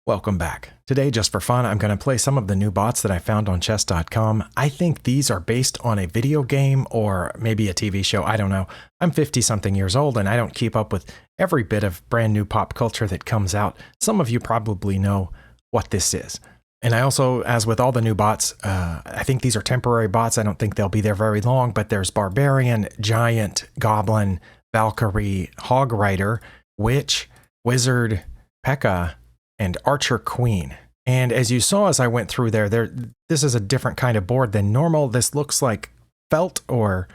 Welcome back. Today, just for fun, I'm going to play some of the new bots that I found on chess.com. I think these are based on a video game or maybe a TV show. I don't know. I'm 50-something years old and I don't keep up with every bit of brand new pop culture that comes out. Some of you probably know what this is. And I also, as with all the new bots, I think these are temporary bots. I don't think they'll be there very long, but there's Barbarian, Giant, Goblin, Valkyrie, Hog Rider, Witch, Wizard, P.E.K.K.A., and Archer Queen. And as you saw as I went through there, this is a different kind of board than normal. This looks like felt, or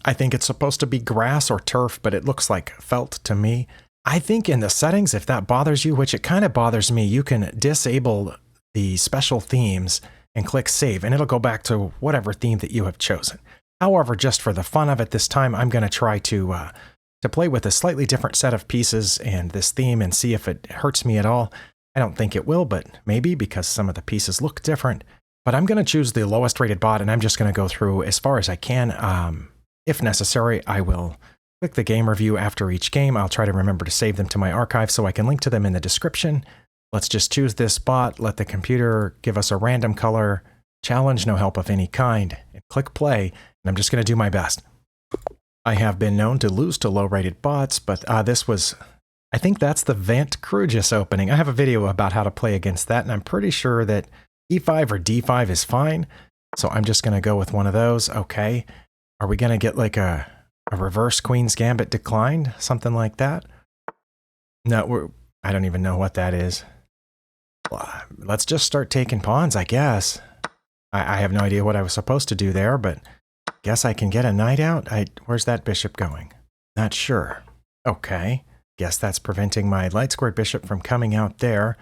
I think it's supposed to be grass or turf, but it looks like felt to me. I think in the settings, if that bothers you, which it kind of bothers me, you can disable the special themes and click save, and it'll go back to whatever theme that you have chosen. However, just for the fun of it this time, I'm going to try to play with a slightly different set of pieces and this theme and see if it hurts me at all. I don't think it will, but maybe, because some of the pieces look different. But I'm going to choose the lowest rated bot, and I'm just going to go through as far as I can. If necessary, I will click the game review after each game. I'll try to remember to save them to my archive so I can link to them in the description. Let's just choose this bot, let the computer give us a random color, challenge, no help of any kind, and click play, and I'm just going to do my best. I have been known to lose to low-rated bots, but this was... I think that's the Vant Crugis opening. I have a video about how to play against that, and I'm pretty sure that E5 or D5 is fine. So I'm just going to go with one of those. Okay. Are we going to get like a reverse Queen's Gambit declined? Something like that? No, I don't even know what that is. Let's just start taking pawns, I guess. I have no idea what I was supposed to do there, but guess I can get a knight out. Where's that bishop going? Not sure. Okay. Guess that's preventing my light squared bishop from coming out there.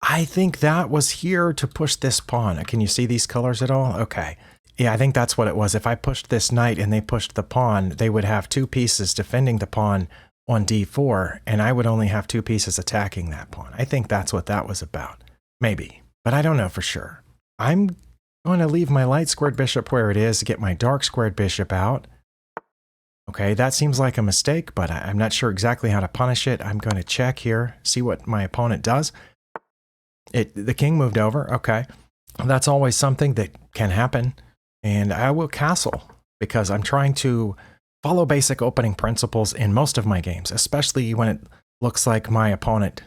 I think that was here to push this pawn. Can you see these colors at all? Okay. Yeah, I think that's what it was. If I pushed this knight and they pushed the pawn, they would have two pieces defending the pawn on d4, and I would only have two pieces attacking that pawn. I think that's what that was about. Maybe, but I don't know for sure. I'm going to leave my light squared bishop where it is to get my dark squared bishop out. Okay, that seems like a mistake, but I'm not sure exactly how to punish it. I'm going to check here, see what my opponent does. The king moved over. Okay, that's always something that can happen. And I will castle because I'm trying to follow basic opening principles in most of my games, especially when it looks like my opponent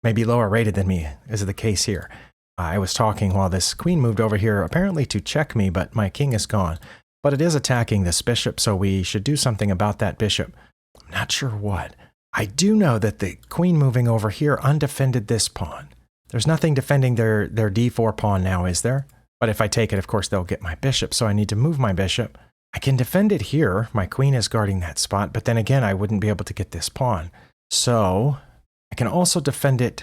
may be lower rated than me, as is the case here. I was talking while this queen moved over here, apparently to check me, but my king is gone. But it is attacking this bishop, so we should do something about that bishop. I'm not sure what. I do know that the queen moving over here undefended this pawn. There's nothing defending their d4 pawn now, is there? But if I take it, of course, they'll get my bishop, so I need to move my bishop. I can defend it here. My queen is guarding that spot, but then again, I wouldn't be able to get this pawn. So I can also defend it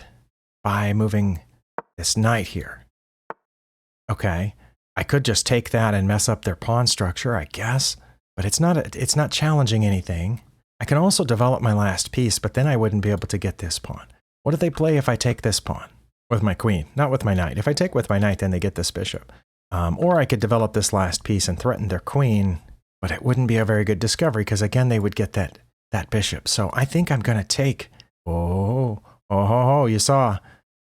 by moving this knight here. Okay. I could just take that and mess up their pawn structure, I guess, but it's not challenging anything. I can also develop my last piece, but then I wouldn't be able to get this pawn. What do they play if I take this pawn? With my queen, not with my knight. If I take with my knight, then they get this bishop. Or I could develop this last piece and threaten their queen, but it wouldn't be a very good discovery because, again, they would get that bishop. So I think I'm going to take... Oh, you saw.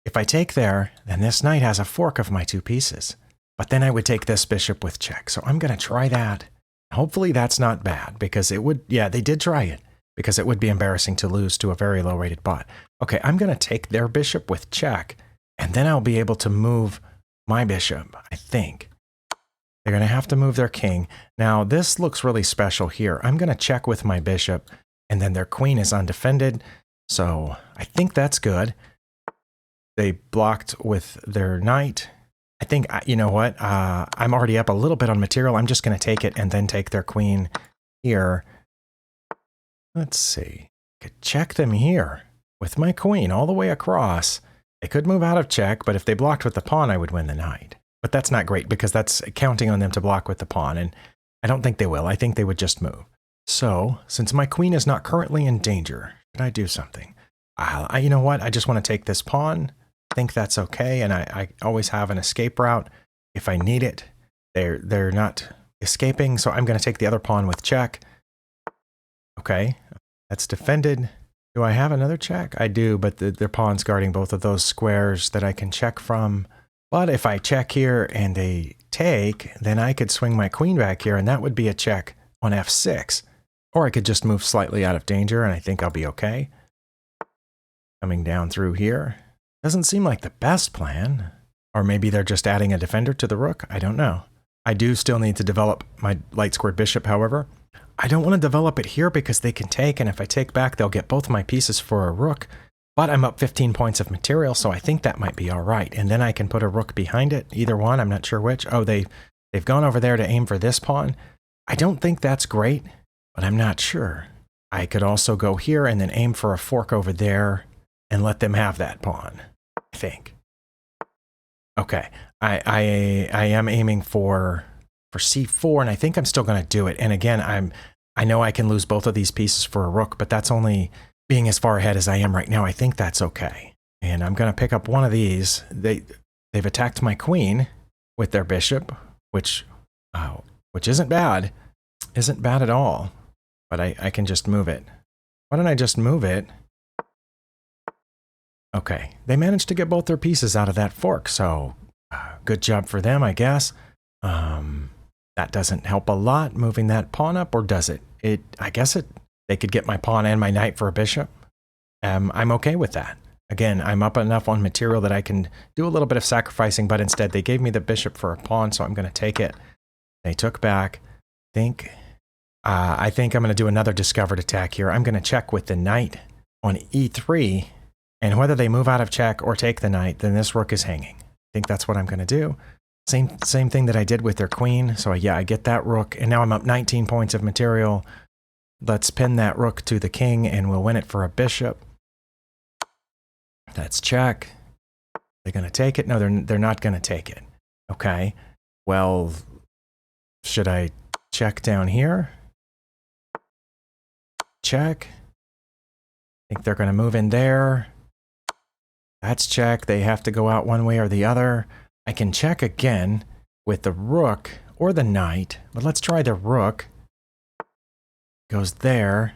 If I take there, then this knight has a fork of my two pieces. But then I would take this bishop with check. So I'm going to try that. Hopefully that's not bad because it would, yeah, they did try it because it would be embarrassing to lose to a very low rated bot. Okay, I'm going to take their bishop with check and then I'll be able to move my bishop, I think. They're going to have to move their king. Now this looks really special here. I'm going to check with my bishop and then their queen is undefended. So I think that's good. They blocked with their knight. I think, you know what, I'm already up a little bit on material. I'm just going to take it and then take their queen here. Let's see. I could check them here with my queen all the way across. They could move out of check, but if they blocked with the pawn, I would win the knight. But that's not great because that's counting on them to block with the pawn, and I don't think they will. I think they would just move. So, since my queen is not currently in danger, should I do something? You know what, I just want to take this pawn. I think that's okay, and I always have an escape route if I need it. They're not escaping, so I'm going to take the other pawn with check. Okay, that's defended. Do I have another check? I do, but their pawn's guarding both of those squares that I can check from. But if I check here and they take, then I could swing my queen back here, and that would be a check on f6. Or I could just move slightly out of danger, and I think I'll be okay. Coming down through here. Doesn't seem like the best plan. Or maybe they're just adding a defender to the rook. I don't know. I do still need to develop my light squared bishop, however. I don't want to develop it here because they can take, and if I take back, they'll get both my pieces for a rook. But I'm up 15 points of material, so I think that might be all right. And then I can put a rook behind it, either one, I'm not sure which. Oh, they've gone over there to aim for this pawn. I don't think that's great, but I'm not sure. I could also go here and then aim for a fork over there and let them have that pawn, I think. Okay, I am aiming for c4, and I think I'm still going to do it. And again, I know I can lose both of these pieces for a rook, but that's only being as far ahead as I am right now. I think that's okay. And I'm going to pick up one of these. They've attacked my queen with their bishop, which isn't bad. Isn't bad at all. But I can just move it. Why don't I just move it? Okay, they managed to get both their pieces out of that fork, so good job for them, I guess. That doesn't help a lot, moving that pawn up, or does it? I guess they could get my pawn and my knight for a bishop. I'm okay with that. Again, I'm up enough on material that I can do a little bit of sacrificing, but instead they gave me the bishop for a pawn, so I'm going to take it. They took back. I think I'm going to do another discovered attack here. I'm going to check with the knight on e3, and whether they move out of check or take the knight, then this rook is hanging. I think that's what I'm going to do. Same thing that I did with their queen. So yeah, I get that rook, and now I'm up 19 points of material. Let's pin that rook to the king, and we'll win it for a bishop. That's check. They're going to take it? No, they're not going to take it. Okay. Well, should I check down here? Check. I think they're going to move in there. That's check. They have to go out one way or the other. I can check again with the rook or the knight, but let's try the rook. Goes there.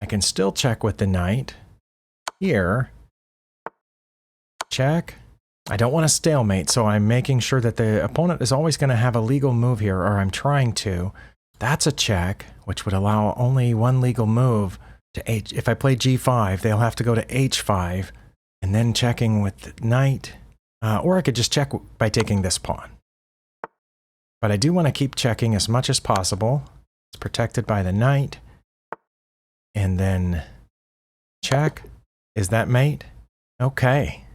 I can still check with the knight. Here. Check. I don't want a stalemate, so I'm making sure that the opponent is always going to have a legal move here, or I'm trying to. That's a check, which would allow only one legal move to h. If I play g5, they'll have to go to h5, and then checking with the knight. Or I could just check by taking this pawn. But I do want to keep checking as much as possible. It's protected by the knight. And then check. Is that mate? Okay.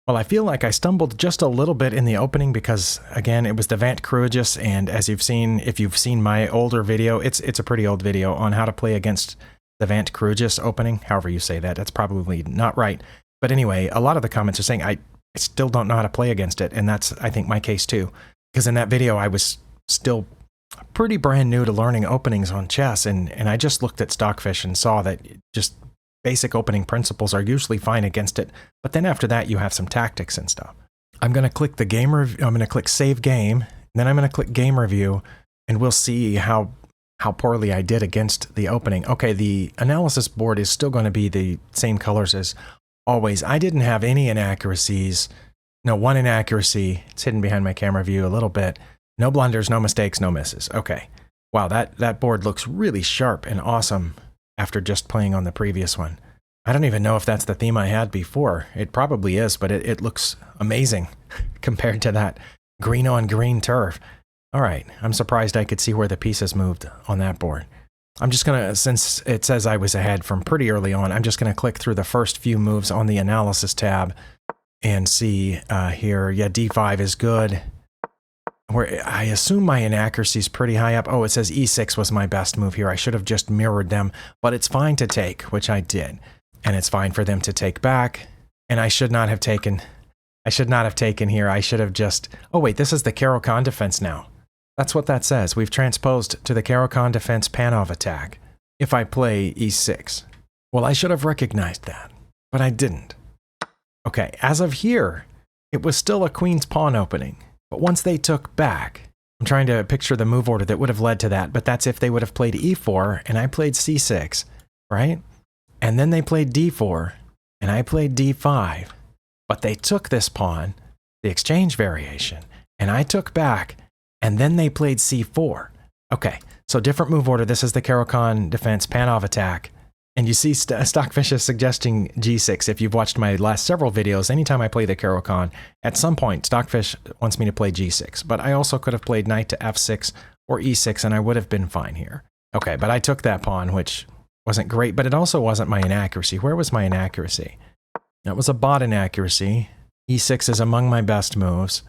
Well, I feel like I stumbled just a little bit in the opening because, again, it was the Vant Kruijus, and as you've seen, if you've seen my older video, it's a pretty old video on how to play against the Vant Kruijus opening, however you say that. That's probably not right. But anyway, a lot of the comments are saying I still don't know how to play against it, and that's, I think, my case too. Because in that video, I was still pretty brand new to learning openings on chess, and I just looked at Stockfish and saw that just basic opening principles are usually fine against it, but then after that, you have some tactics and stuff. I'm going to click the game review. I'm going to click Save Game, then I'm going to click Game Review, and we'll see how poorly I did against the opening. Okay, the analysis board is still going to be the same colors as always. I didn't have any inaccuracies. No, one inaccuracy. It's hidden behind my camera view a little bit. No blunders, no mistakes, no misses. Okay. Wow, that board looks really sharp and awesome after just playing on the previous one. I don't even know if that's the theme I had before. It probably is, but it looks amazing compared to that green on green turf. All right, I'm surprised I could see where the pieces moved on that board. I'm just going to, since it says I was ahead from pretty early on, I'm just going to click through the first few moves on the analysis tab and see here. Yeah, d5 is good. Where I assume my inaccuracy is pretty high up. Oh, it says e6 was my best move here. I should have just mirrored them, but it's fine to take, which I did. And it's fine for them to take back. And I should not have taken here. I should have just, oh wait, this is the Caro-Kann defense now. That's what that says. We've transposed to the Caro-Kann defense Panov attack if I play e6. Well, I should have recognized that, but I didn't. Okay, as of here, it was still a queen's pawn opening. But once they took back, I'm trying to picture the move order that would have led to that, but that's if they would have played e4 and I played c6, right? And then they played d4, and I played d5. But they took this pawn, the exchange variation, and I took back, and then they played c4. Okay, so different move order. This is the Caro-Kann defense, Panov attack. And you see Stockfish is suggesting g6. If you've watched my last several videos, anytime I play the Caro-Kann, at some point Stockfish wants me to play g6. But I also could have played knight to f6 or e6, and I would have been fine here. Okay, but I took that pawn, which wasn't great, but it also wasn't my inaccuracy. Where was my inaccuracy? That was a bot inaccuracy. e6 is among my best moves.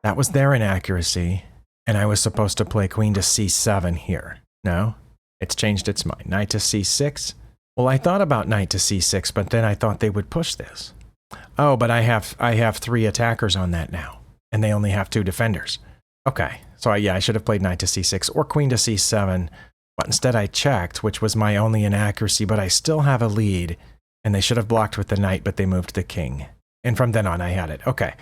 That was their inaccuracy. And I was supposed to play queen to c7 here. No, it's changed its mind. Knight to c6. Well, I thought about knight to c6, but then I thought they would push this. Oh, but I have 3 attackers on that now, and they only have 2 defenders. Okay, so yeah, I should have played knight to c6 or queen to c7, but instead I checked, which was my only inaccuracy, but I still have a lead, and they should have blocked with the knight, but they moved the king. And from then on, I had it. Okay.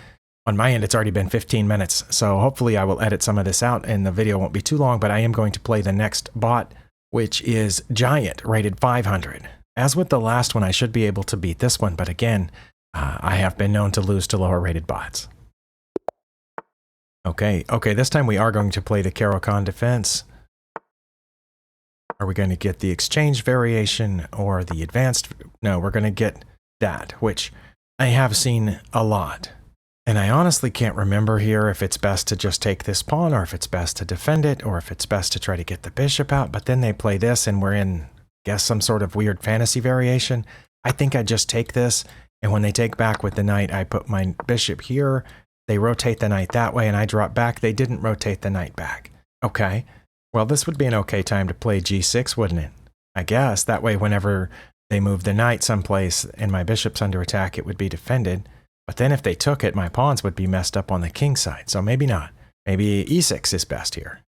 On my end, it's already been 15 minutes, so hopefully I will edit some of this out, and the video won't be too long, but I am going to play the next bot, which is Giant, rated 500. As with the last one, I should be able to beat this one, but again, I have been known to lose to lower-rated bots. Okay, this time we are going to play the Caro-Kann defense. Are we going to get the exchange variation or the advanced? No, we're going to get that, which I have seen a lot. And I honestly can't remember here if it's best to just take this pawn or if it's best to defend it or if it's best to try to get the bishop out. But then they play this and we're in, I guess, some sort of weird fantasy variation. I think I just take this, and when they take back with the knight, I put my bishop here. They rotate the knight that way and I drop back. They didn't rotate the knight back. Okay, well, this would be an okay time to play g6, wouldn't it? I guess that way whenever they move the knight someplace and my bishop's under attack, it would be defended. But then if they took it, my pawns would be messed up on the king side, so maybe not. Maybe e6 is best here.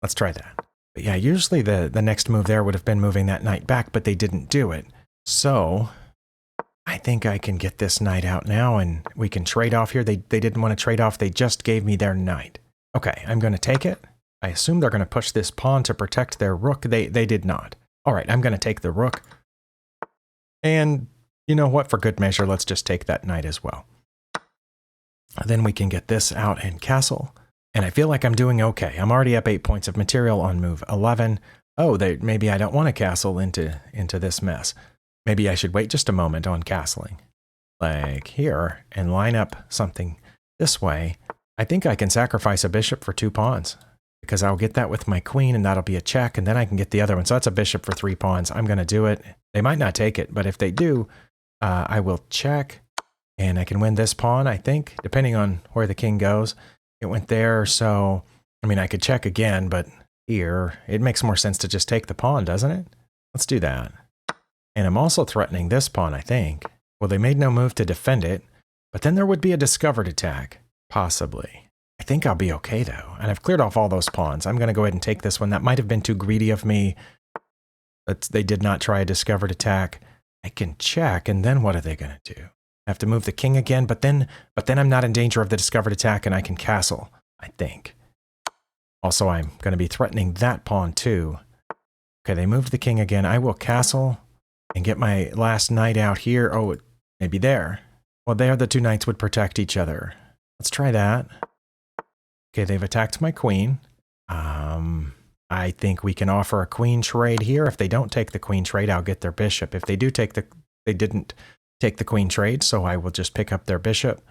Let's try that. But yeah, usually the next move there would have been moving that knight back, but they didn't do it. So I think I can get this knight out now, and we can trade off here. They didn't want to trade off. They just gave me their knight. Okay, I'm going to take it. I assume they're going to push this pawn to protect their rook. They did not. All right, I'm going to take the rook. And you know what? For good measure, let's just take that knight as well. Then we can get this out and castle. And I feel like I'm doing okay. I'm already up 8 points of material on move 11. Oh, maybe I don't want to castle into this mess. Maybe I should wait just a moment on castling. Like here, and line up something this way. I think I can sacrifice a bishop for 2 pawns. Because I'll get that with my queen, and that'll be a check, and then I can get the other one. So that's a bishop for 3 pawns. I'm going to do it. They might not take it, but if they do, I will check. And I can win this pawn, I think, depending on where the king goes. It went there, so, I mean, I could check again, but here, it makes more sense to just take the pawn, doesn't it? Let's do that. And I'm also threatening this pawn, I think. Well, they made no move to defend it, but then there would be a discovered attack, possibly. I think I'll be okay, though, and I've cleared off all those pawns. I'm going to go ahead and take this one. That might have been too greedy of me, but they did not try a discovered attack. I can check, and then what are they going to do? I have to move the king again, but then I'm not in danger of the discovered attack, and I can castle, I think. Also, I'm going to be threatening that pawn, too. Okay, they moved the king again. I will castle and get my last knight out here. Oh, maybe there. Well, there the 2 knights would protect each other. Let's try that. Okay, they've attacked my queen. I think we can offer a queen trade here. If they don't take the queen trade, I'll get their bishop. If they do take they didn't take the queen trade, so I will just pick up their bishop.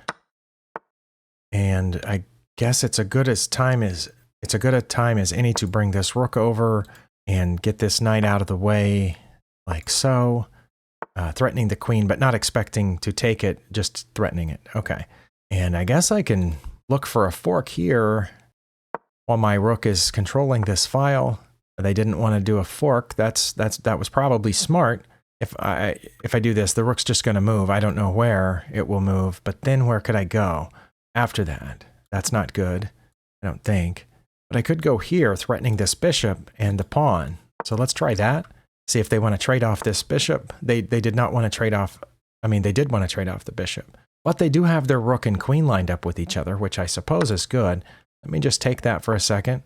And I guess it's a good a time as any to bring this rook over and get this knight out of the way, like so. Threatening the queen, but not expecting to take it, just threatening it. Okay. And I guess I can look for a fork here while my rook is controlling this file. They didn't want to do a fork. That was probably smart. If I do this, the rook's just going to move. I don't know where it will move, but then where could I go after that? That's not good, I don't think. But I could go here, threatening this bishop and the pawn. So let's try that. See if they want to trade off this bishop. They did not want to trade off. I mean, they did want to trade off the bishop. But they do have their rook and queen lined up with each other, which I suppose is good. Let me just take that for a second.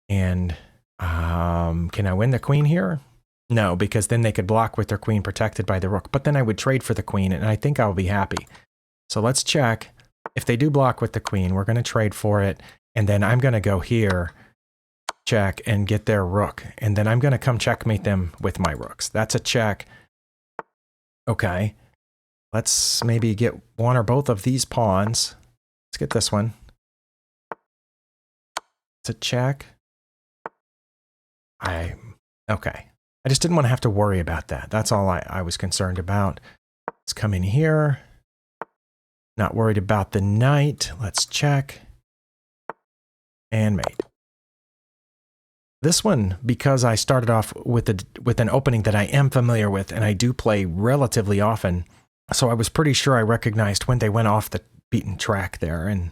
And can I win the queen here? No, because then they could block with their queen protected by the rook. But then I would trade for the queen, and I think I'll be happy. So let's check. If they do block with the queen, we're going to trade for it. And then I'm going to go here, check, and get their rook. And then I'm going to come checkmate them with my rooks. That's a check. Okay. Let's maybe get one or both of these pawns. Let's get this one. It's a check. Okay. I just didn't want to have to worry about that. That's all I was concerned about. Let's come in here. Not worried about the knight. Let's check. And mate. This one, because I started off with an opening that I am familiar with, and I do play relatively often, so I was pretty sure I recognized when they went off the beaten track there. And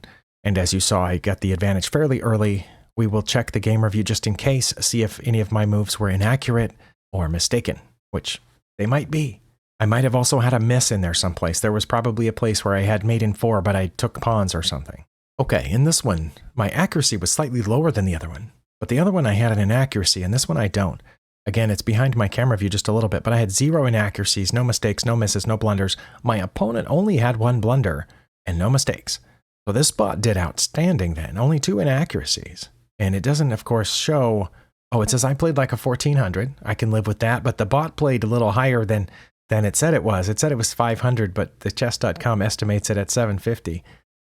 as you saw, I got the advantage fairly early. We will check the game review just in case, see if any of my moves were inaccurate or mistaken, which they might be. I might have also had a miss in there someplace. There was probably a place where I had mate in 4, but I took pawns or something. Okay, in this one, my accuracy was slightly lower than the other one, but the other one I had an inaccuracy, and this one I don't. Again, it's behind my camera view just a little bit, but I had 0 inaccuracies, no mistakes, no misses, no blunders. My opponent only had 1 blunder and no mistakes. So this bot did outstanding then, only 2 inaccuracies. And it doesn't, of course, show... Oh, it says I played like a 1400. I can live with that, but the bot played a little higher than it said it was. It said it was 500, but the chess.com estimates it at 750.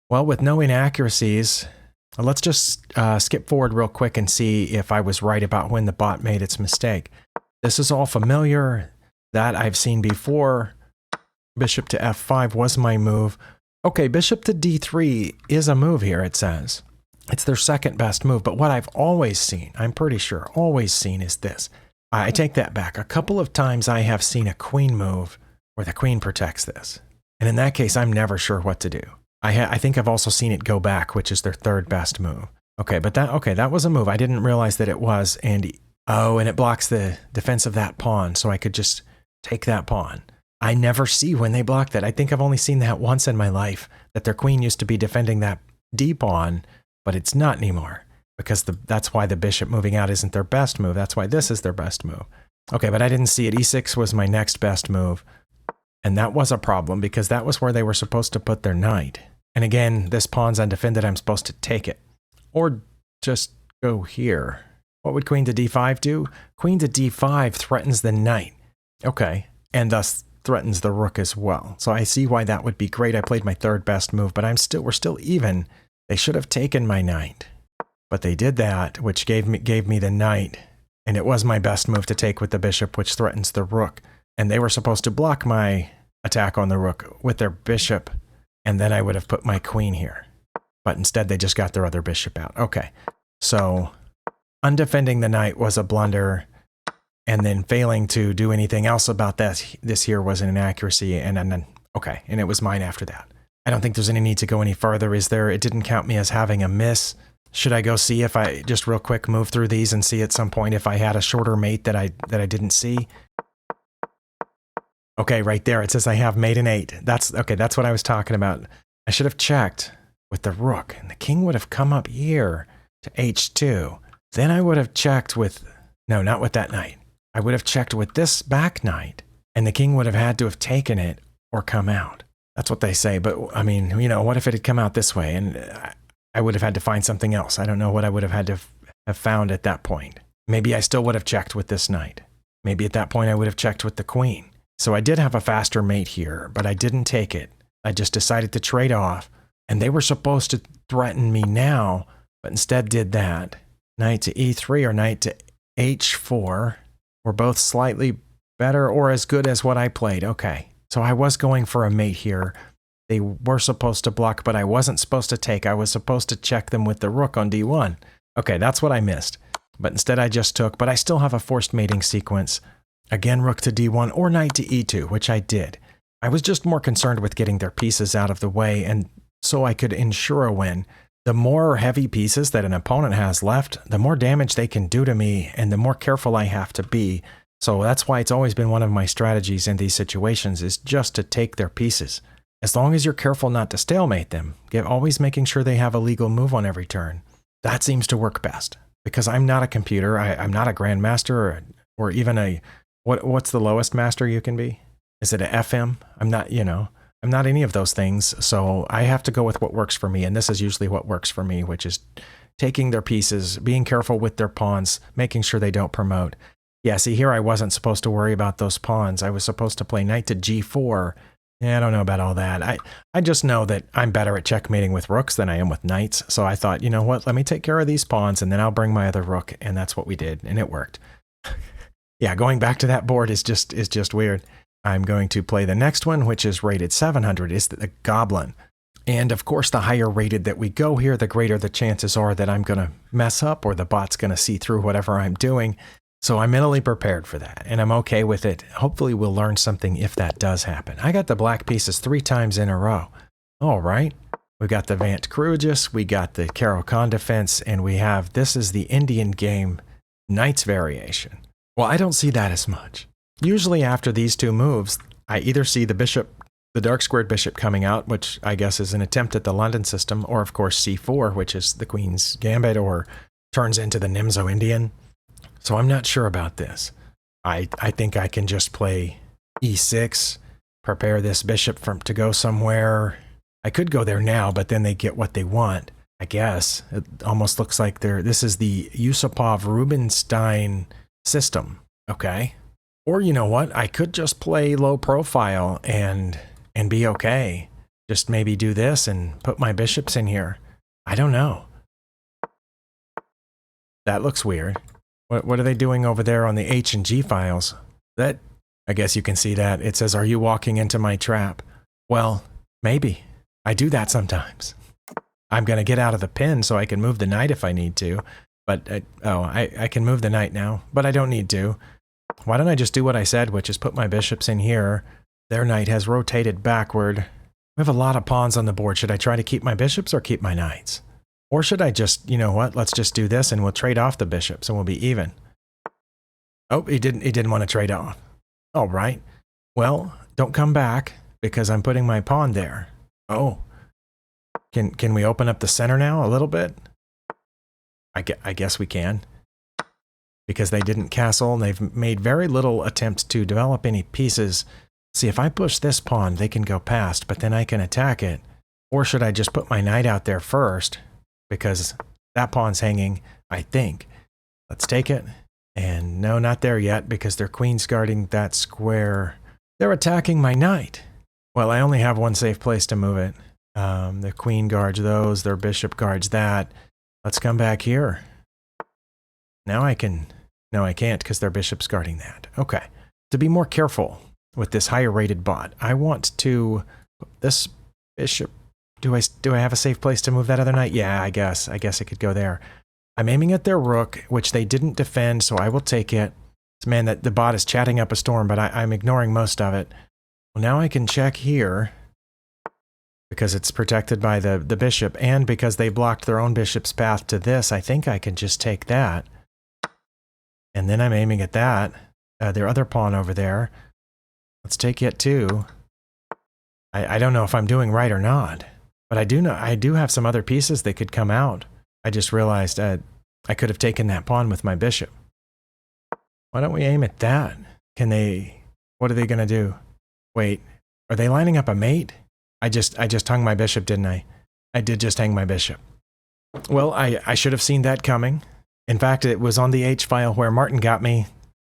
Well, with no inaccuracies, let's just skip forward real quick and see if I was right about when the bot made its mistake. This is all familiar. That I've seen before. Bishop to f5 was my move. Okay, bishop to d3 is a move here, it says. It's their second best move, but what I've always seen, I'm pretty sure, always seen is this. I take that back. A couple of times I have seen a queen move where the queen protects this. And in that case, I'm never sure what to do. I think I've also seen it go back, which is their third best move. Okay, but that was a move. I didn't realize that it was. And it blocks the defense of that pawn, so I could just take that pawn. I never see when they block that. I think I've only seen that once in my life, that their queen used to be defending that d pawn, but it's not anymore. Because that's why the bishop moving out isn't their best move. That's why this is their best move. Okay, but I didn't see it. E6 was my next best move. And that was a problem because that was where they were supposed to put their knight. And again, this pawn's undefended. I'm supposed to take it. Or just go here. What would queen to d5 do? Queen to d5 threatens the knight. Okay, and thus threatens the rook as well. So I see why that would be great. I played my third best move, but we're still even. They should have taken my knight. But they did that, which gave me the knight, and it was my best move to take with the bishop, which threatens the rook. And they were supposed to block my attack on the rook with their bishop, and then I would have put my queen here. But instead, they just got their other bishop out. Okay, so undefending the knight was a blunder, and then failing to do anything else about this here was an inaccuracy, and then, okay, and it was mine after that. I don't think there's any need to go any further, is there? It didn't count me as having a miss. Should I go see if I just real quick move through these and see at some point if I had a shorter mate that I didn't see? Okay, right there it says I have mate in 8. That's what I was talking about. I should have checked with the rook, and the king would have come up here to h2. Then I would have checked with, no, not with that knight. I would have checked with this back knight, and the king would have had to have taken it or come out. That's what they say, but I mean, what if it had come out this way? And I would have had to find something else. I don't know what I would have had to have found at that point. Maybe I still would have checked with this knight. Maybe at that point I would have checked with the queen. So I did have a faster mate here, but I didn't take it. I just decided to trade off, and they were supposed to threaten me now, but instead did that. Knight to e3 or knight to h4 were both slightly better or as good as what I played. Okay, so I was going for a mate here. They were supposed to block, but I wasn't supposed to take. I was supposed to check them with the rook on d1. Okay, that's what I missed. But instead I just took, but I still have a forced mating sequence. Again, rook to d1 or knight to e2, which I did. I was just more concerned with getting their pieces out of the way, and so I could ensure a win. The more heavy pieces that an opponent has left, the more damage they can do to me, and the more careful I have to be. So that's why it's always been one of my strategies in these situations, is just to take their pieces. As long as you're careful not to stalemate them, always making sure they have a legal move on every turn. That seems to work best, because I'm not a computer, I'm not a grandmaster or even a What's the lowest master you can be? Is it a FM? I'm not, I'm not any of those things, so I have to go with what works for me, and this is usually what works for me, which is taking their pieces, being careful with their pawns, making sure they don't promote. Yeah, see, here I wasn't supposed to worry about those pawns. I was supposed to play knight to g4. Yeah, I don't know about all that. I just know that I'm better at checkmating with rooks than I am with knights, so I thought, you know what, let me take care of these pawns, and then I'll bring my other rook, and that's what we did, and it worked. Yeah, going back to that board is just weird. I'm going to play the next one, which is rated 700, is the Goblin. And of course, the higher rated that we go here, the greater the chances are that I'm going to mess up or the bot's going to see through whatever I'm doing. So I'm mentally prepared for that, and I'm okay with it. Hopefully we'll learn something if that does happen. I got the black pieces 3 times in a row. All right. We got the Vant Crugis, we got the Caro-Kann defense, and we have, this is the Indian game Knights variation. Well, I don't see that as much. Usually after these 2 moves, I either see the bishop, the dark squared bishop coming out, which I guess is an attempt at the London system, or of course c4, which is the queen's gambit, or turns into the Nimzo Indian. So I'm not sure about this. I think I can just play e6, prepare this bishop to go somewhere. I could go there now, but then they get what they want, I guess. It almost looks like this is the Yusupov-Rubinstein system, okay? Or you know what, I could just play low profile and be okay. Just maybe do this and put my bishops in here. I don't know. That looks weird. What are they doing over there on the H and G files? That, I guess you can see that. It says, are you walking into my trap? Well, maybe. I do that sometimes. I'm going to get out of the pin so I can move the knight if I need to. But, I can move the knight now, but I don't need to. Why don't I just do what I said, which is put my bishops in here. Their knight has rotated backward. We have a lot of pawns on the board. Should I try to keep my bishops or keep my knights? Or should I just, you know what, let's just do this and we'll trade off the bishops and we'll be even. Oh, he didn't want to trade off. All right. Well, don't come back because I'm putting my pawn there. Oh. Can we open up the center now a little bit? I guess we can. Because they didn't castle, and they've made very little attempt to develop any pieces. See, if I push this pawn, they can go past, but then I can attack it. Or should I just put my knight out there first? Because that pawn's hanging, I think. Let's take it. And no, not there yet, because their queen's guarding that square. They're attacking my knight. Well, I only have one safe place to move it. The queen guards those, their bishop guards that. Let's come back here. Now I can... No, I can't because their bishop's guarding that. Okay. To be more careful with this higher rated bot, I want to... This bishop... Do I have a safe place to move that other knight? Yeah, I guess. I guess it could go there. I'm aiming at their rook, which they didn't defend, so I will take it. Man, the bot is chatting up a storm, but I'm ignoring most of it. Well, now I can check here because it's protected by the bishop, and because they blocked their own bishop's path to this, I think I can just take that. And then I'm aiming at that, their other pawn over there. Let's take it too. I don't know if I'm doing right or not, but I do have some other pieces that could come out. I just realized I could have taken that pawn with my bishop. Why don't we aim at that? What are they going to do? Wait, are they lining up a mate? I just hung my bishop, didn't I? I did just hang my bishop. Well, I should have seen that coming. In fact, it was on the H file where Martin got me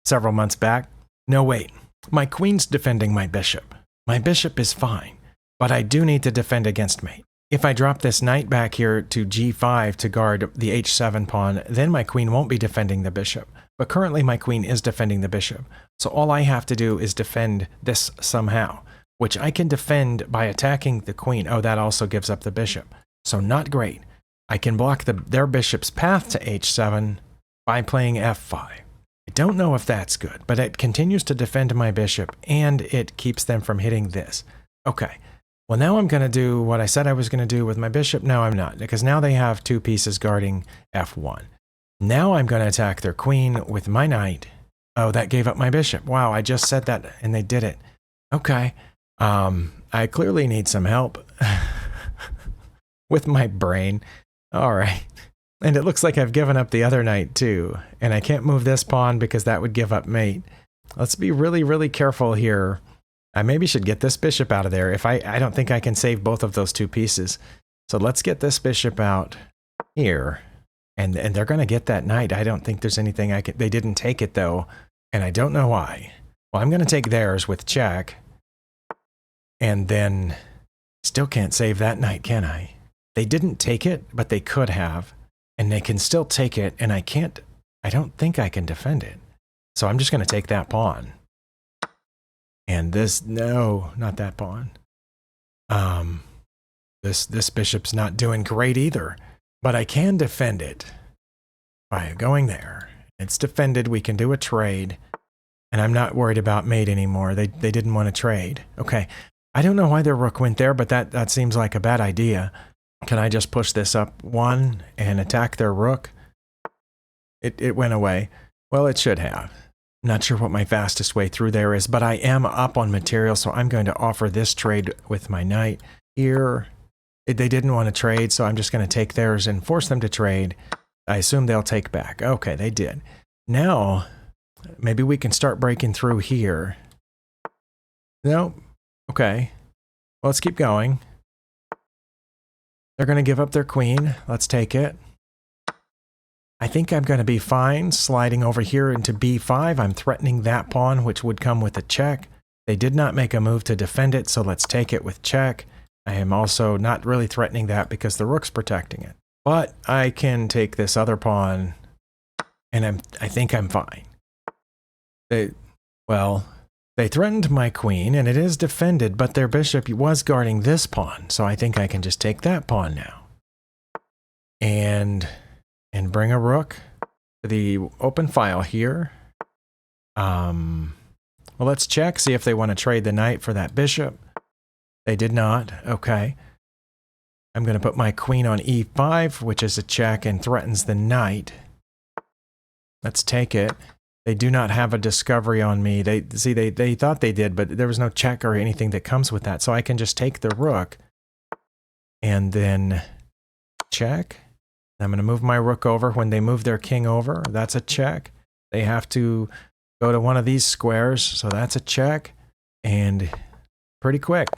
several months back. No, wait. My queen's defending my bishop. My bishop is fine, but I do need to defend against mate. If I drop this knight back here to g5 to guard the h7 pawn, then my queen won't be defending the bishop. But currently my queen is defending the bishop. So all I have to do is defend this somehow, which I can defend by attacking the queen. Oh, that also gives up the bishop. So not great. I can block their bishop's path to h7 by playing f5. I don't know if that's good, but it continues to defend my bishop, and it keeps them from hitting this. Okay, well now I'm going to do what I said I was going to do with my bishop. No, I'm not, because now they have 2 pieces guarding f1. Now I'm going to attack their queen with my knight. Oh, that gave up my bishop. Wow, I just said that, and they did it. Okay, I clearly need some help with my brain. All right. And it looks like I've given up the other knight too. And I can't move this pawn because that would give up mate. Let's be really, really careful here. I maybe should get this bishop out of there. If I don't think I can save both of those two pieces. So let's get this bishop out here. And they're going to get that knight. I don't think there's anything I can... They didn't take it, though. And I don't know why. Well, I'm going to take theirs with check. And then... Still can't save that knight, can I? They didn't take it, but they could have. And they can still take it, and I can't... I don't think I can defend it. So I'm just going to take that pawn. And this... No, not that pawn. This bishop's not doing great either. But I can defend it by going there. It's defended. We can do a trade. And I'm not worried about mate anymore. They didn't want to trade. Okay. I don't know why their rook went there, but that seems like a bad idea. Can I just push this up one and attack their rook? It went away. Well, it should have. I'm not sure what my fastest way through there is, but I am up on material, so I'm going to offer this trade with my knight here. They didn't want to trade, so I'm just going to take theirs and force them to trade. I assume they'll take back. Okay, they did. Now, maybe we can start breaking through here. No. Okay. Well, let's keep going. They're going to give up their queen. Let's take it. I think I'm going to be fine sliding over here into b5. I'm threatening that pawn, which would come with a check. They did not make a move to defend it, so let's take it with check. I am also not really threatening that because the rook's protecting it. But I can take this other pawn, and I think I'm fine. They threatened my queen, and it is defended, but their bishop was guarding this pawn, so I think I can just take that pawn now. And bring a rook to the open file here. Well, let's check, see if they want to trade the knight for that bishop. They did not. Okay. I'm going to put my queen on e5, which is a check and threatens the knight. Let's take it. They do not have a discovery on me. They thought they did, but there was no check or anything that comes with that. So I can just take the rook and then check. I'm going to move my rook over. When they move their king over, that's a check. They have to go to one of these squares, so that's a check. And pretty quick.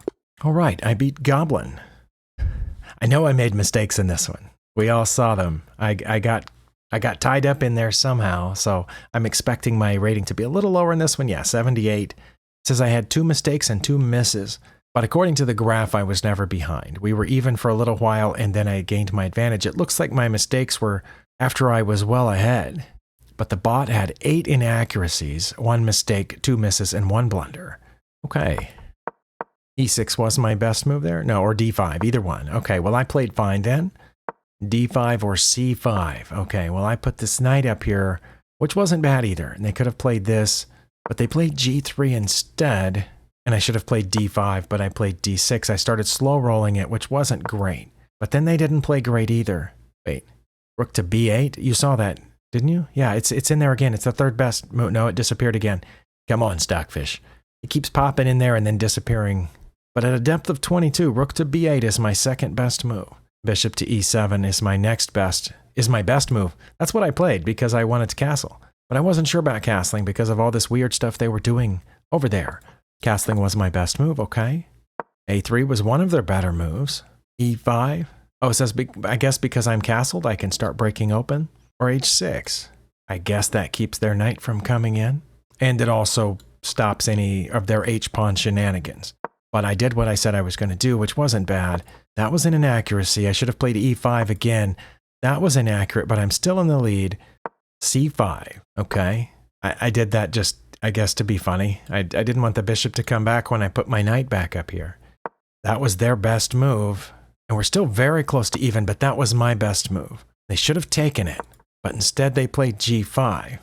All right, I beat Goblin. I know I made mistakes in this one. We all saw them. I got tied up in there somehow, so I'm expecting my rating to be a little lower in this one. Yeah, 78. It says I had 2 mistakes and 2 misses. But according to the graph, I was never behind. We were even for a little while, and then I gained my advantage. It looks like my mistakes were after I was well ahead. But the bot had 8 inaccuracies, 1 mistake, 2 misses, and 1 blunder. Okay. E6 was my best move there? No, or D5, either one. Okay, well, I played fine then. D5 or C5. Okay, well, I put this knight up here, which wasn't bad either. And they could have played this, but they played G3 instead. And I should have played D5, but I played D6. I started slow rolling it, which wasn't great. But then they didn't play great either. Wait, rook to B8? You saw that, didn't you? Yeah, it's in there again. It's the 3rd best move. No, it disappeared again. Come on, Stockfish. It keeps popping in there and then disappearing. But at a depth of 22, rook to B8 is my 2nd best move. Bishop to E7 is my my best move. That's what I played because I wanted to castle. But I wasn't sure about castling because of all this weird stuff they were doing over there. Castling was my best move, okay. A3 was one of their better moves. E5. Oh, it says, I guess because I'm castled, I can start breaking open. Or H6. I guess that keeps their knight from coming in. And it also stops any of their H-pawn shenanigans. But I did what I said I was going to do, which wasn't bad. That was an inaccuracy. I should have played E5 again. That was inaccurate, but I'm still in the lead. C5. Okay. I did that just, I guess, to be funny. I didn't want the bishop to come back when I put my knight back up here. That was their best move. And we're still very close to even, but that was my best move. They should have taken it, but instead they played G5.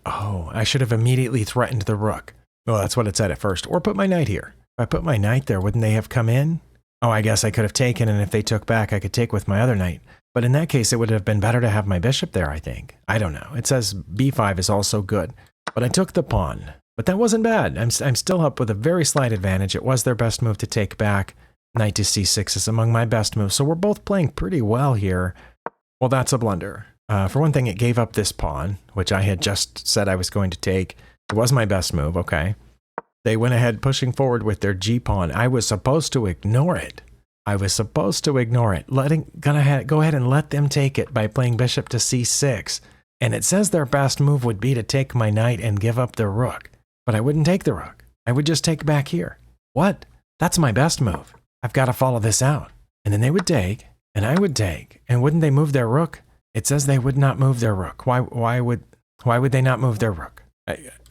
Oh, I should have immediately threatened the rook. Well, that's what it said at first. Or put my knight here. If I put my knight there, wouldn't they have come in? Oh, I guess I could have taken, and if they took back, I could take with my other knight. But in that case, it would have been better to have my bishop there, I think. I don't know. It says B5 is also good. But I took the pawn. But that wasn't bad. I'm still up with a very slight advantage. It was their best move to take back. Knight to C6 is among my best moves. So we're both playing pretty well here. Well, that's a blunder. For one thing, it gave up this pawn, which I had just said I was going to take. It was my best move, okay. They went ahead pushing forward with their g-pawn. I was supposed to ignore it. I was supposed to ignore it. Gonna go ahead and let them take it by playing bishop to c6. And it says their best move would be to take my knight and give up their rook. But I wouldn't take the rook. I would just take back here. What? That's my best move. I've got to follow this out. And then they would take, and I would take. And wouldn't they move their rook? It says they would not move their rook. Why would they not move their rook?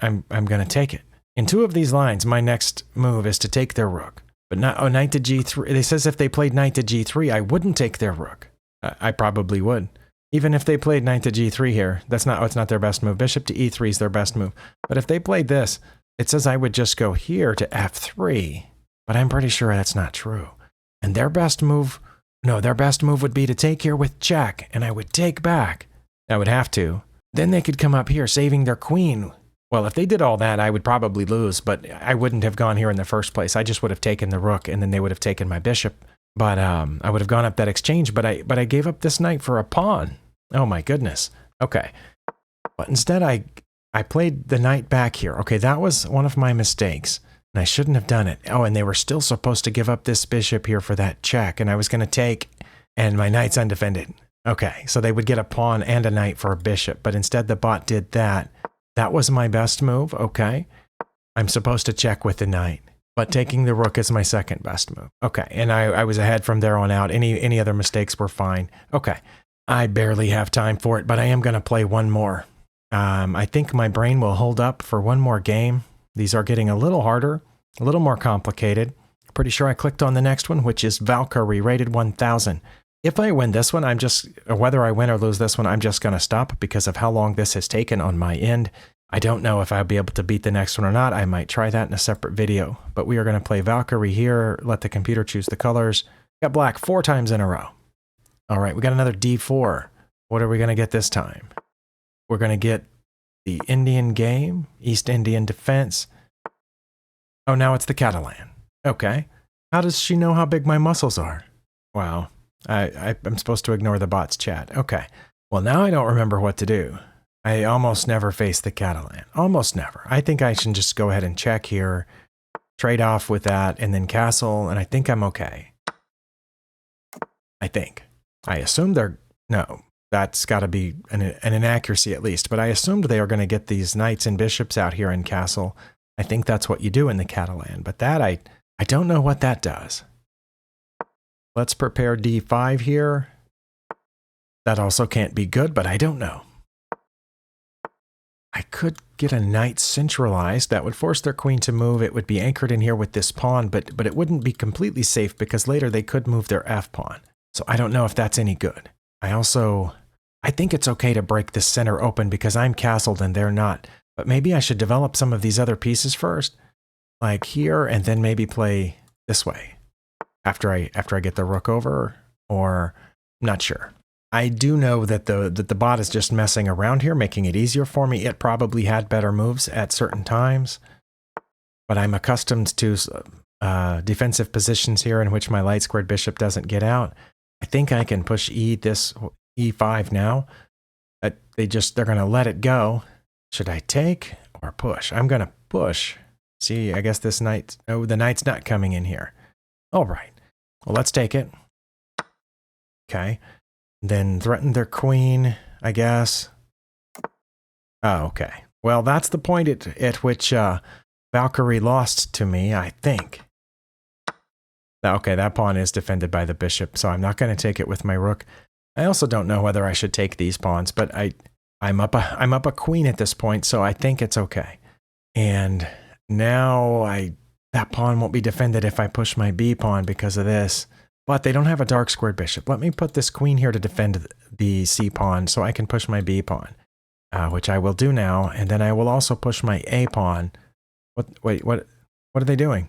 I'm going to take it. In two of these lines, my next move is to take their rook. But not, oh, knight to g3. It says if they played knight to g3, I wouldn't take their rook. I probably would. Even if they played knight to g3 here, it's not their best move. Bishop to e3 is their best move. But if they played this, it says I would just go here to f3. But I'm pretty sure that's not true. And their best move would be to take here with check, and I would take back. I would have to. Then they could come up here, saving their queen. Well, if they did all that, I would probably lose, but I wouldn't have gone here in the first place. I just would have taken the rook, and then they would have taken my bishop. But I would have gone up that exchange, but I gave up this knight for a pawn. Oh my goodness. Okay. But instead I played the knight back here. Okay, that was one of my mistakes. And I shouldn't have done it. Oh, and they were still supposed to give up this bishop here for that check, and I was going to take, and my knight's undefended. Okay, so they would get a pawn and a knight for a bishop, but instead the bot did that. That was my best move, okay. I'm supposed to check with the knight, but taking the rook is my second best move. Okay, and I was ahead from there on out. Any other mistakes were fine. Okay, I barely have time for it, but I am going to play one more. I think my brain will hold up for one more game. These are getting a little harder, a little more complicated. Pretty sure I clicked on the next one, which is Valkyrie, rated 1000. If I win this one, whether I win or lose this one, I'm just going to stop because of how long this has taken on my end. I don't know if I'll be able to beat the next one or not. I might try that in a separate video. But we are going to play Valkyrie here, let the computer choose the colors. Got black 4 times in a row. All right, we got another d4. What are we going to get this time? We're going to get the Indian game, East Indian defense. Oh, now it's the Catalan. Okay. How does she know how big my muscles are? Wow. I'm supposed to ignore the bot's chat. Okay. Well, now I don't remember what to do. I almost never face the Catalan. Almost never. I think I should just go ahead and check here, trade off with that, and then castle, and I think I'm okay. I think. I assume no, that's got to be an inaccuracy at least, but I assumed they are going to get these knights and bishops out here in castle. I think that's what you do in the Catalan, but that I don't know what that does. Let's prepare d5 here. That also can't be good, but I don't know. I could get a knight centralized. That would force their queen to move. It would be anchored in here with this pawn, but it wouldn't be completely safe because later they could move their f-pawn. So I don't know if that's any good. I think it's okay to break the center open because I'm castled and they're not. But maybe I should develop some of these other pieces first, like here, and then maybe play this way after I get the rook over, or I'm not sure. I do know that the bot is just messing around here, making it easier for me. It probably had better moves at certain times, but I'm accustomed to defensive positions here in which my light squared bishop doesn't get out. I think I can push e5 now. They're going to let it go. Should I take or push? I'm going to push. See, I guess this knight, oh, the knight's not coming in here. All right. Well, let's take it. Okay. Then threaten their queen, I guess. Oh, okay. Well, that's the point at which Valkyrie lost to me, I think. Okay, that pawn is defended by the bishop, so I'm not going to take it with my rook. I also don't know whether I should take these pawns, but I'm up a queen at this point, so I think it's okay. And now that pawn won't be defended if I push my b pawn because of this. But they don't have a dark squared bishop. Let me put this queen here to defend the c pawn so I can push my b pawn, which I will do now. And then I will also push my a pawn. Wait, what are they doing?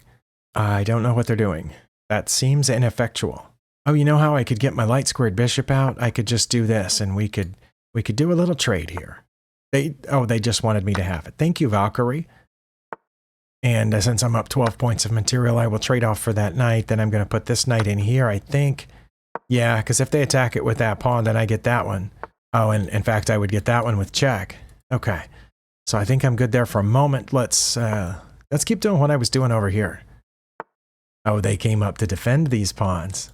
I don't know what they're doing. That seems ineffectual. Oh, you know how I could get my light squared bishop out? I could just do this, and we could do a little trade here. They just wanted me to have it. Thank you, Valkyrie. And since I'm up 12 points of material, I will trade off for that knight. Then I'm going to put this knight in here, I think. Yeah, because if they attack it with that pawn, then I get that one. Oh, and in fact, I would get that one with check. Okay. So I think I'm good there for a moment. Let's keep doing what I was doing over here. Oh, they came up to defend these pawns.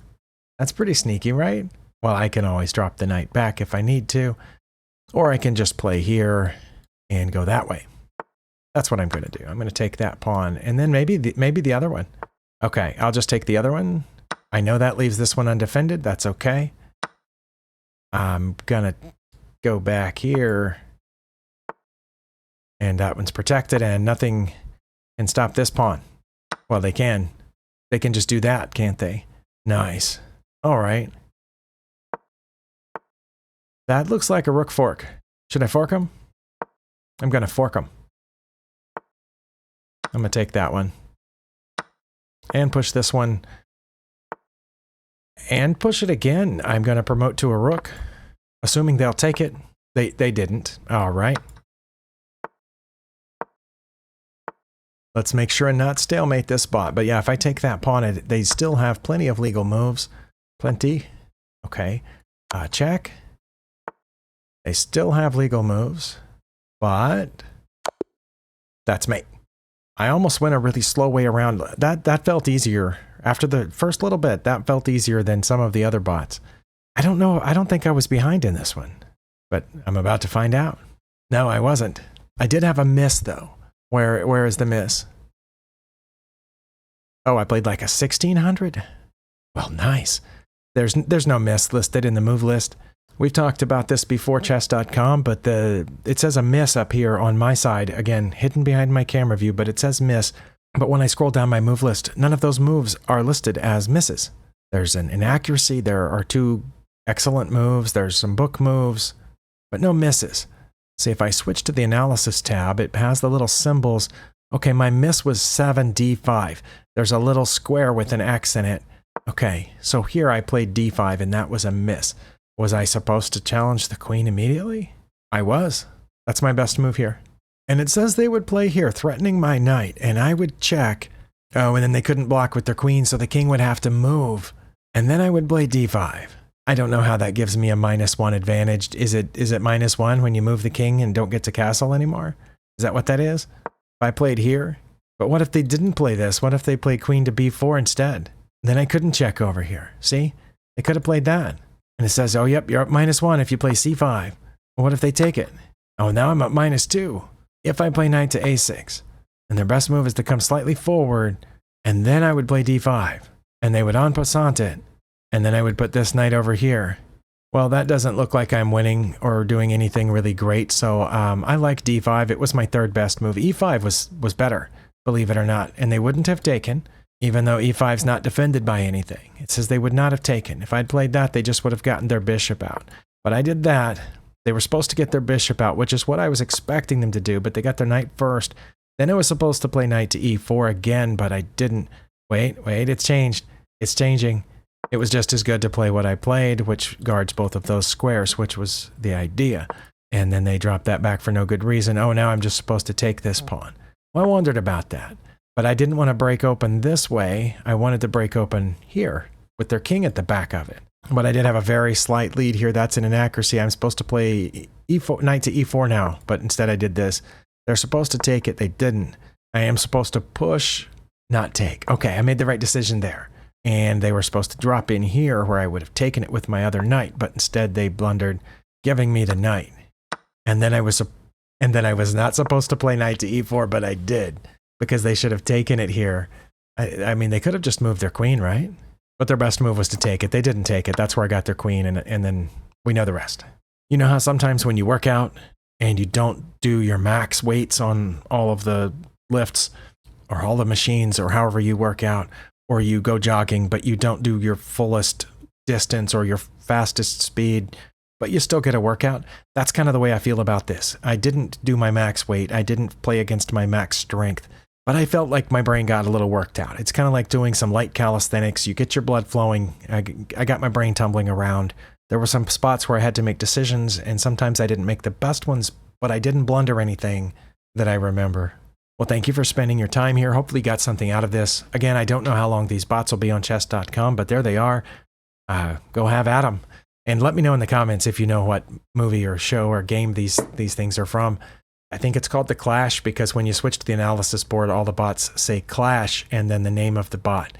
That's pretty sneaky, right? Well, I can always drop the knight back if I need to. Or I can just play here and go that way. That's what I'm going to do. I'm going to take that pawn and then maybe the other one. Okay, I'll just take the other one. I know that leaves this one undefended. That's okay. I'm going to go back here. And that one's protected and nothing can stop this pawn. Well, they can. They can just do that, can't they? Nice. All right. That looks like a rook fork. Should I fork him? I'm going to fork him. I'm going to take that one. And push this one. And push it again. I'm going to promote to a rook. Assuming they'll take it. They didn't. All right. Let's make sure and not stalemate this spot. But yeah, if I take that pawn, they still have plenty of legal moves. Plenty. Okay. Check. They still have legal moves. But that's mate. I almost went a really slow way around. That felt easier. After the first little bit, that felt easier than some of the other bots. I don't know. I don't think I was behind in this one. But I'm about to find out. No, I wasn't. I did have a miss, though. Where is the miss? Oh, I played like a 1600? Well, nice. There's no miss listed in the move list. We've talked about this before, chess.com, but it says a miss up here on my side. Again, hidden behind my camera view, but it says miss. But when I scroll down my move list, none of those moves are listed as misses. There's an inaccuracy. There are 2 excellent moves. There's some book moves, but no misses. See, if I switch to the analysis tab, it has the little symbols. Okay, my miss was 7d5. There's a little square with an X in it. Okay, so here I played d5 and that was a miss. Was I supposed to challenge the queen immediately? I was. That's my best move here. And it says they would play here, threatening my knight, and I would check. Oh, and then they couldn't block with their queen, so the king would have to move. And then I would play d5. I don't know how that gives me a -1 advantage. Is it -1 when you move the king and don't get to castle anymore? Is that what that is? If I played here? But what if they didn't play this? What if they played queen to b4 instead? Then I couldn't check over here. See? They could have played that. And it says, oh, yep, you're up -1 if you play c5. Well, what if they take it? Oh, now I'm up -2 if I play knight to a6. And their best move is to come slightly forward, and then I would play d5. And they would en passant it. And then I would put this knight over here. Well, that doesn't look like I'm winning or doing anything really great, so I like d5. It was my 3rd best move. e5 was better, believe it or not, and they wouldn't have taken, even though e5's not defended by anything. It says they would not have taken. If I'd played that, they just would have gotten their bishop out. But I did that. They were supposed to get their bishop out, which is what I was expecting them to do, but they got their knight first. Then I was supposed to play knight to e4 again, but I didn't. Wait, it's changed. It's changing. It was just as good to play what I played, which guards both of those squares, which was the idea. And then they dropped that back for no good reason. Oh, now I'm just supposed to take this pawn. Well, I wondered about that. But I didn't want to break open this way. I wanted to break open here with their king at the back of it. But I did have a very slight lead here. That's an inaccuracy. I'm supposed to play e4, knight to e4 now, but instead I did this. They're supposed to take it. They didn't. I am supposed to push, not take. Okay, I made the right decision there. And they were supposed to drop in here where I would have taken it with my other knight, but instead they blundered, giving me the knight. And then I was not supposed to play knight to e4, but I did, because they should have taken it here. I mean, they could have just moved their queen, right? But their best move was to take it. They didn't take it. That's where I got their queen, and then we know the rest. You know how sometimes when you work out and you don't do your max weights on all of the lifts or all the machines or however you work out, or you go jogging, but you don't do your fullest distance or your fastest speed, but you still get a workout? That's kind of the way I feel about this. I didn't do my max weight. I didn't play against my max strength, but I felt like my brain got a little worked out. It's kind of like doing some light calisthenics. You get your blood flowing. I got my brain tumbling around. There were some spots where I had to make decisions, and sometimes I didn't make the best ones, but I didn't blunder anything that I remember. Well, thank you for spending your time here. Hopefully you got something out of this. Again, I don't know how long these bots will be on chess.com, but there they are. Go have at them. And let me know in the comments if you know what movie or show or game these things are from. I think it's called the Clash because when you switch to the analysis board, all the bots say Clash and then the name of the bot.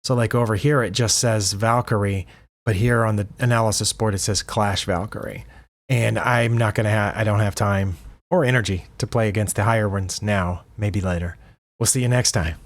So like over here, it just says Valkyrie, but here on the analysis board, it says Clash Valkyrie. And I'm not going to I don't have time or energy to play against the higher ones now, maybe later. We'll see you next time.